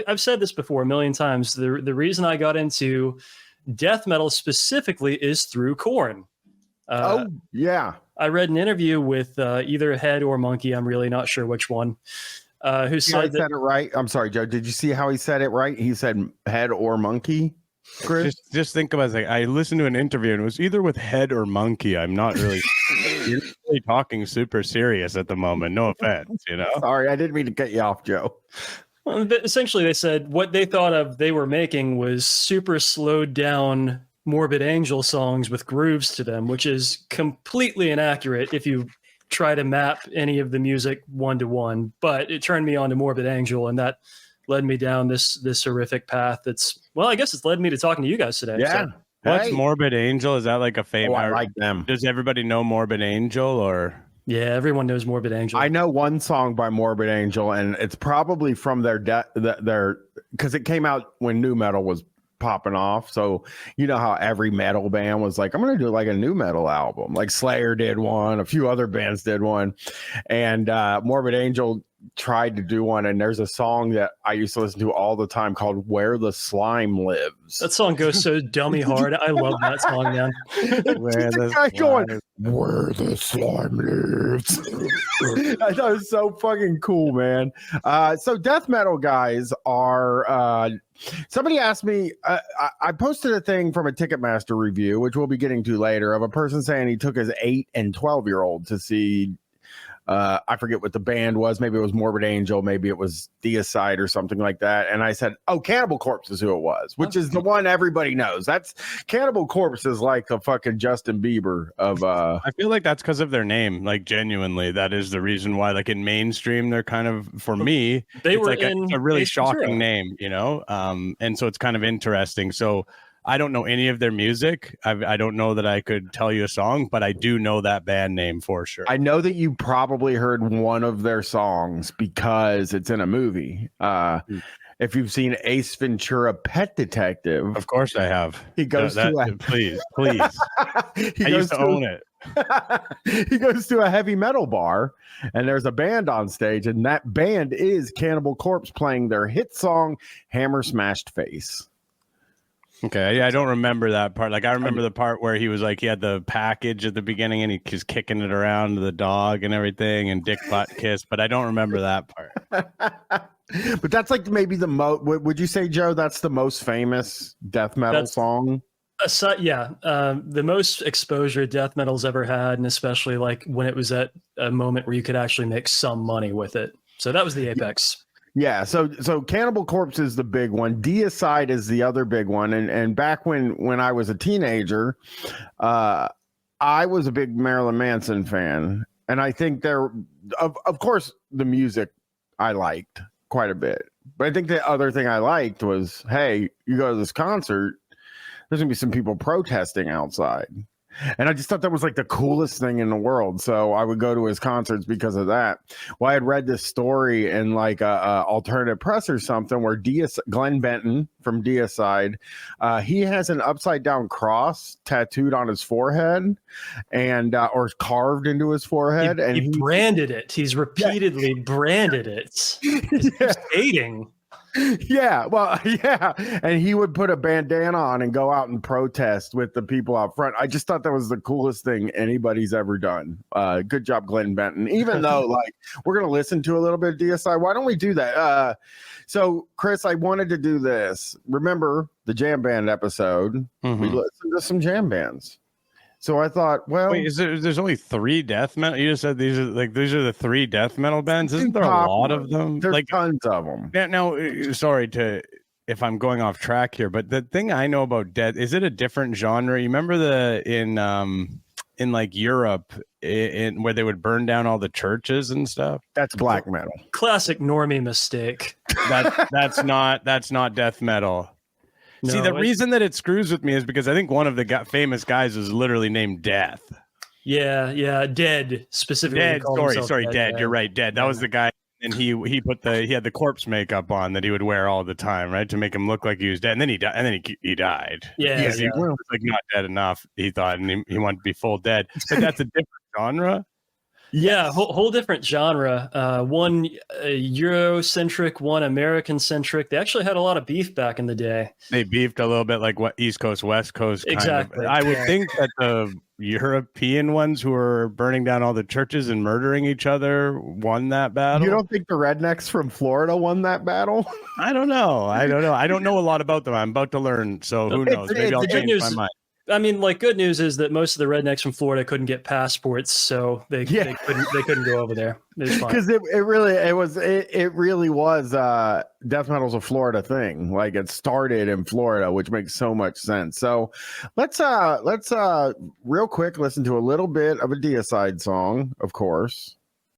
I've said this before a million times. The reason I got into death metal specifically is through Korn. Yeah. I read an interview with either Head or Munky. I'm really not sure which one. Who said it right? I'm sorry, Joe. Did you see how he said it right? He said Head or Munky. Chris? Just think about it. Like, I listened to an interview and it was either with Head or Munky. I'm not really. You're really talking super serious at the moment. No offense, Sorry, I didn't mean to cut you off, Joe. Well, essentially, they said what they thought of they were making was super slowed down Morbid Angel songs with grooves to them, which is completely inaccurate if you try to map any of the music one-to-one. But it turned me on to Morbid Angel, and that led me down this horrific path. I guess it's led me to talking to you guys today. Yeah. So. What's Morbid Angel? Is that like a favorite? I like them. Does everybody know Morbid Angel or? Yeah, everyone knows Morbid Angel. I know one song by Morbid Angel, and it's probably from their because it came out when nu metal was popping off. So you know how every metal band was like, I'm gonna do like a nu metal album. Like Slayer did one, a few other bands did one, and Morbid Angel tried to do one, and there's a song that I used to listen to all the time called Where the Slime Lives. That song goes so dummy hard. I love that song, man. Where the guy going, Where the Slime Lives. I thought it was so fucking cool, man. So death metal guys are somebody asked me, I posted a thing from a Ticketmaster review, which we'll be getting to later, of a person saying he took his 8 and 12-year-old to see I forget what the band was. Maybe it was Morbid Angel. Maybe it was Deicide or something like that. And I said, Cannibal Corpse is who it was, which is the one everybody knows. That's Cannibal Corpse is like the fucking Justin Bieber of I feel like that's because of their name. Like, genuinely, that is the reason why. Like, in mainstream, they're kind of, for me, they were like a really shocking name, and so it's kind of interesting. So I don't know any of their music. I don't know that I could tell you a song, but I do know that band name for sure. I know that you probably heard one of their songs because it's in a movie. If you've seen Ace Ventura: Pet Detective, of course I have. He goes please. I used to own it. He goes to a heavy metal bar, and there's a band on stage, and that band is Cannibal Corpse playing their hit song "Hammer Smashed Face." Okay, I don't remember that part. Like, I remember the part where he was like, he had the package at the beginning and he's kicking it around to the dog and everything and dick butt kiss, but I don't remember that part. But that's like maybe the most, would you say, Joe, that's the most famous death metal song? The most exposure death metal's ever had, and especially like when it was at a moment where you could actually make some money with it. So that was the apex. Yeah, so Cannibal Corpse is the big one. Deicide is the other big one. And back when I was a teenager, I was a big Marilyn Manson fan. And I think of course, the music I liked quite a bit. But I think the other thing I liked was, hey, you go to this concert, there's going to be some people protesting outside. And I just thought that was like the coolest thing in the world. So I would go to his concerts because of that. Well, I had read this story in like a alternative press or something where Glenn Benton from Deicide, he has an upside down cross tattooed on his forehead and or carved into his forehead. He branded it. He's repeatedly branded it. It's stating. Yeah, well, yeah, and he would put a bandana on and go out and protest with the people out front. I just thought that was the coolest thing anybody's ever done. Good job, Glenn Benton. Even though, like, we're gonna listen to a little bit of DSI. Why don't we do that? So, Chris, I wanted to do this. Remember the jam band episode? Mm-hmm. We listened to some jam bands. So I thought, well, wait, there's only 3 death metal? You just said these are the 3 death metal bands. Isn't there a lot of them? There's like tons of them. Now, sorry if I'm going off track here, but the thing I know about death, is it a different genre? You remember in like Europe, in where they would burn down all the churches and stuff? That's black metal. Classic normie mistake. That's not death metal. No, see, the reason that it screws with me is because I think one of the famous guys is literally named Death. Yeah, Dead specifically. Dead. Sorry, Dead. You're right, Dead. That was the guy, and he had the corpse makeup on that he would wear all the time, right, to make him look like he was dead. And then he died. He died. Yeah. He was like not dead enough, he thought, and he wanted to be full dead. But that's a different genre. Yeah, whole different genre. One Eurocentric, one American centric. They actually had a lot of beef back in the day. They beefed a little bit like what East Coast, West Coast kind Exactly, of. I would yeah. think that the European ones who were burning down all the churches and murdering each other won that battle. You don't think the rednecks from Florida won that battle? I don't know. I don't know a lot about them. I'm about to learn. So who knows? Maybe I'll the good change my news- mind. I mean, like, good news is that most of the rednecks from Florida couldn't get passports, so they couldn't go over there. It was fine. Because it really was death metal's a Florida thing. Like, it started in Florida, which makes so much sense. So let's real quick listen to a little bit of a Deicide song, of course.